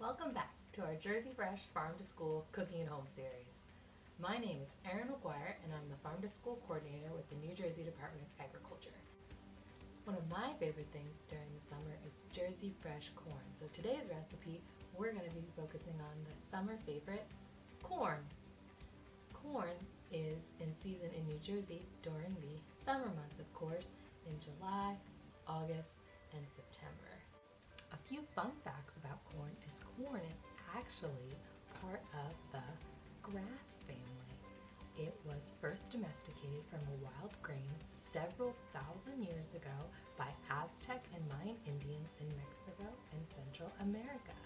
Welcome back to our Jersey Fresh Farm to School Cooking at Home series. My name is Erin McGuire and I'm the Farm to School Coordinator with the New Jersey Department of Agriculture. One of my favorite things during the summer is Jersey Fresh corn. So today's recipe, we're going to be focusing on the summer favorite, corn. Corn is in season in New Jersey during the summer months, of course, in July, August, and September. A few fun facts about corn is actually part of the grass family. It was first domesticated from a wild grain several thousand years ago by Aztec and Mayan Indians in Mexico and Central America.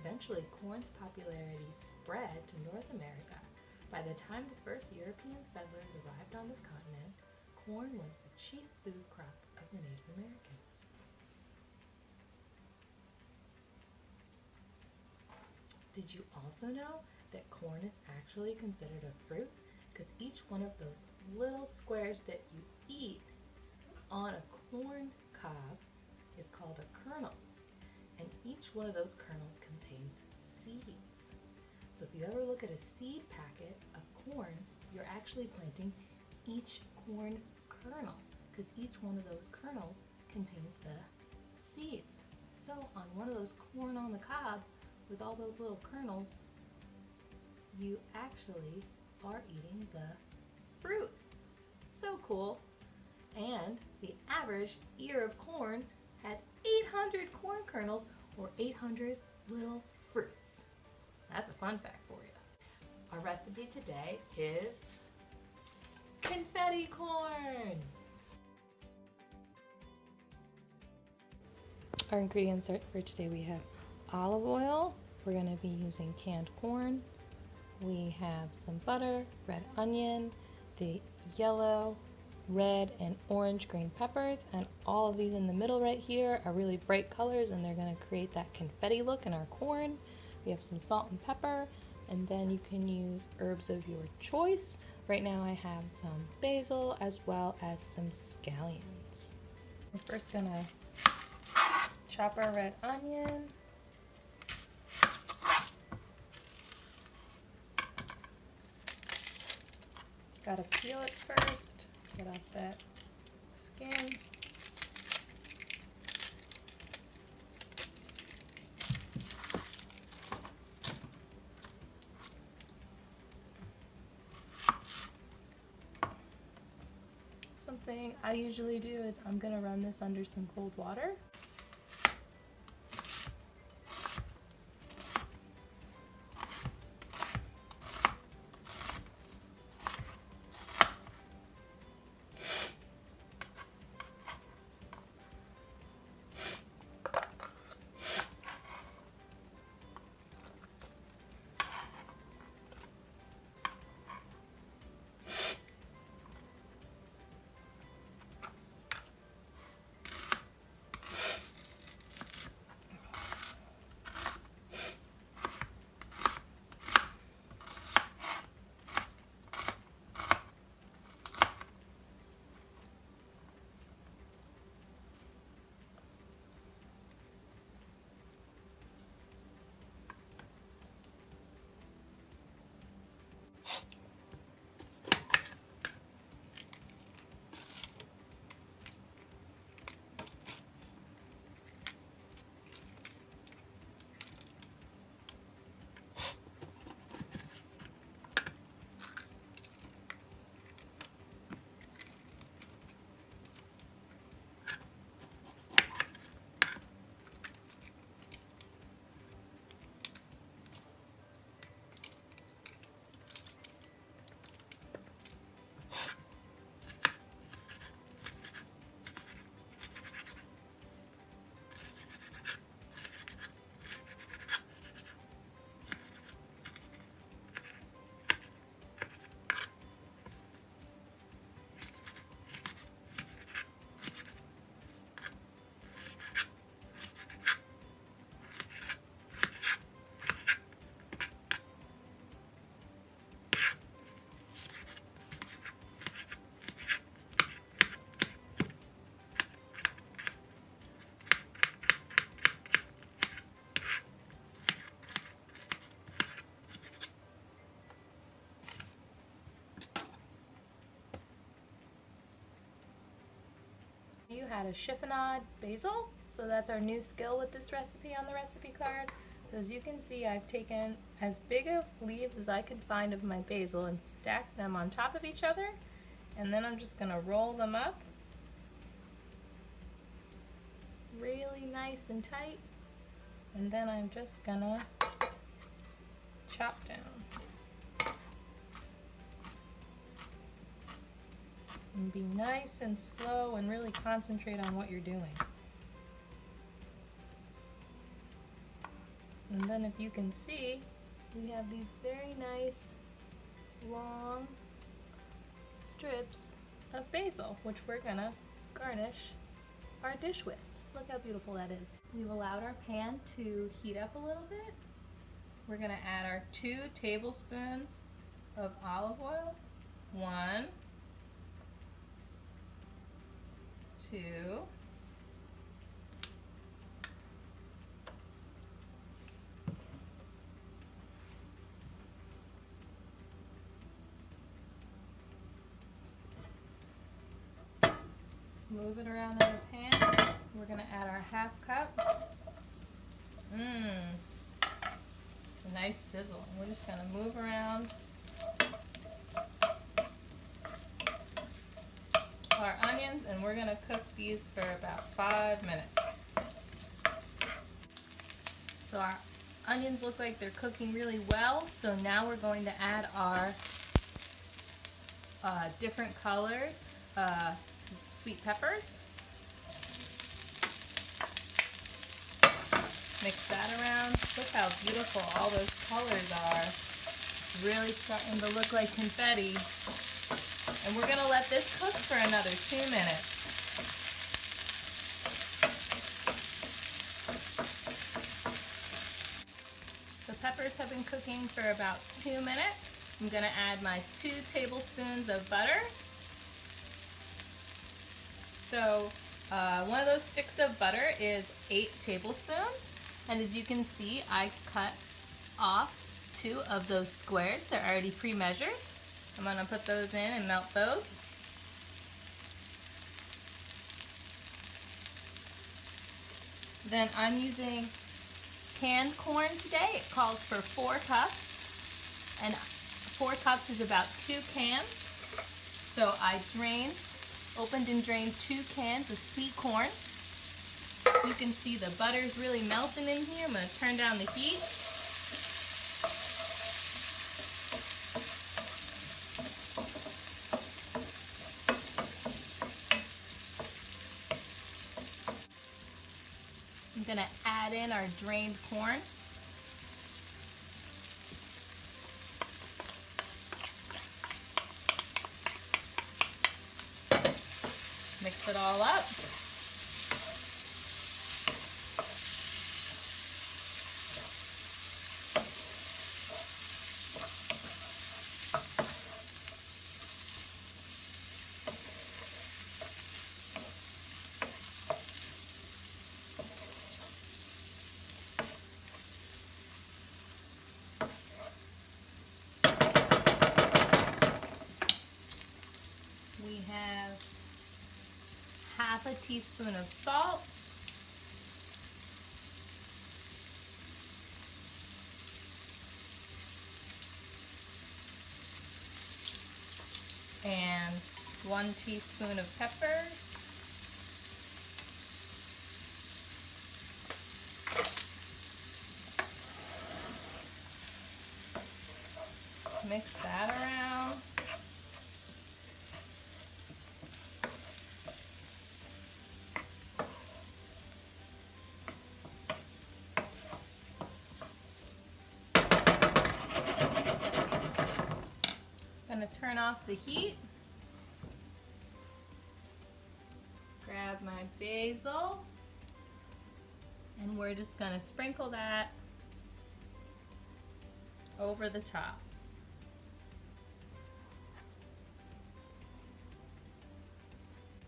Eventually, corn's popularity spread to North America. By the time the first European settlers arrived on this continent, corn was the chief food crop of the Native Americans. Did you also know that corn is actually considered a fruit? Because each one of those little squares that you eat on a corn cob is called a kernel. And each one of those kernels contains seeds. So if you ever look at a seed packet of corn, you're actually planting each corn kernel because each one of those kernels contains the seeds. So on one of those corn on the cobs with all those little kernels, you actually are eating the fruit. So cool. And the average ear of corn has 800 corn kernels or 800 little fruits. That's a fun fact for you. Our recipe today is confetti corn. Our ingredients for today, we have olive oil. We're going to be using canned corn. We have some butter, red onion, the yellow, red, and orange green peppers, and all of these in the middle right here are really bright colors and they're going to create that confetti look in our corn. We have some salt and pepper, and then you can use herbs of your choice. Right now I have some basil as well as some scallions. We're first going to chop our red onion. Gotta peel it first, get off that skin. Something I usually do is I'm gonna run this under some cold water. You had a chiffonade basil, so that's our new skill with this recipe on the recipe card. So as you can see, I've taken as big of leaves as I could find of my basil and stacked them on top of each other, and then I'm just gonna roll them up really nice and tight, and then I'm just gonna chop down. And be nice and slow and really concentrate on what you're doing. And then if you can see, we have these very nice long strips of basil, which we're gonna garnish our dish with. Look how beautiful that is. We've allowed our pan to heat up a little bit. We're gonna add our 2 tablespoons of olive oil. 1, 2, move it around in the pan. We're gonna add our 1/2 cup. A nice sizzle. We're just gonna move around our onions, and we're gonna cook these for about 5 minutes. So our onions look like they're cooking really well, so now we're going to add our different colored sweet peppers. Mix that around. Look how beautiful all those colors are. Really starting to look like confetti. And we're going to let this cook for another 2 minutes. The peppers have been cooking for about 2 minutes. I'm going to add my 2 tablespoons of butter. So one of those sticks of butter is 8 tablespoons. And as you can see, I cut off 2 of those squares. They're already pre-measured. I'm going to put those in and melt those. Then I'm using canned corn today. It calls for 4 cups. And 4 cups is about 2 cans. So I opened and drained 2 cans of sweet corn. You can see the butter's really melting in here. I'm going to turn down the heat. I'm going to add in our drained corn. Mix it all up. We have 1/2 teaspoon of salt, and 1 teaspoon of pepper, mix that around. I'm going to turn off the heat. Grab my basil, and we're just going to sprinkle that over the top.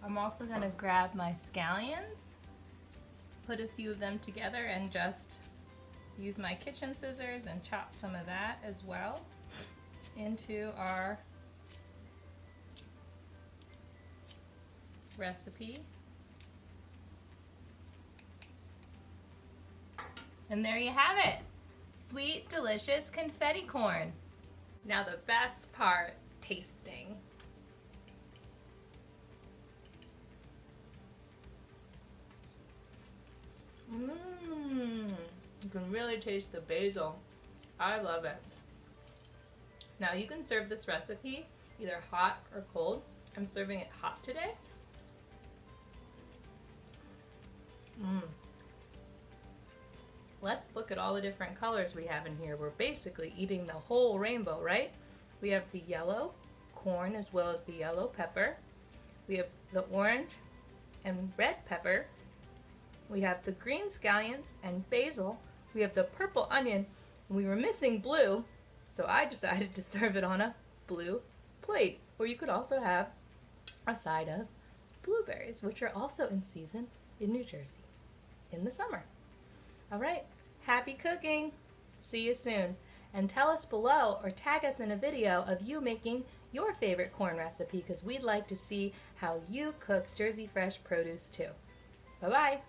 I'm also going to grab my scallions, put a few of them together, and just use my kitchen scissors and chop some of that as well into our recipe. And there you have it. Sweet, delicious confetti corn. Now the best part, tasting. You can really taste the basil. I love it. Now you can serve this recipe either hot or cold. I'm serving it hot today. Let's look at all the different colors we have in here. We're basically eating the whole rainbow, right? We have the yellow corn as well as the yellow pepper. We have the orange and red pepper. We have the green scallions and basil. We have the purple onion, and we were missing blue, so I decided to serve it on a blue plate. Or you could also have a side of blueberries, which are also in season in New Jersey in the summer. All right, happy cooking. See you soon. And tell us below or tag us in a video of you making your favorite corn recipe because we'd like to see how you cook Jersey Fresh produce too. Bye-bye.